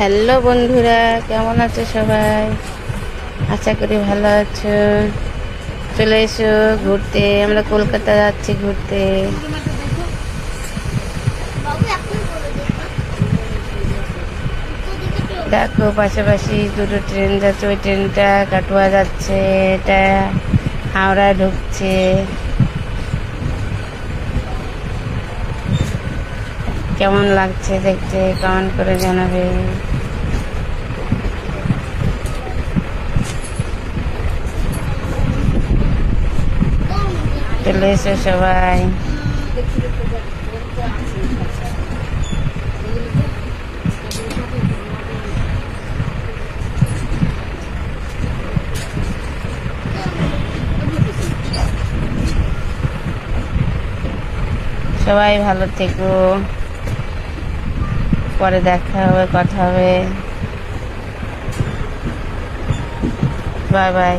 Hello বন্ধুরা, কেমন আছো সবাই? আশা করি ভালো আছো। চলে এসো ঘুরতে, আমরা কলকাতা যাচ্ছি ঘুরতে। দেখো পাশাপাশি দুটো ট্রেন যাচ্ছে, ওই ট্রেনটা কাটোয়া যাচ্ছে, এটা হাওড়া ঢুকছে। কেমন লাগছে দেখতে কমেন্ট করে জানাবে। চলে এসো সবাই। সবাই ভালো থেকো, পরে দেখা হবে, কথা হবে। Bye bye.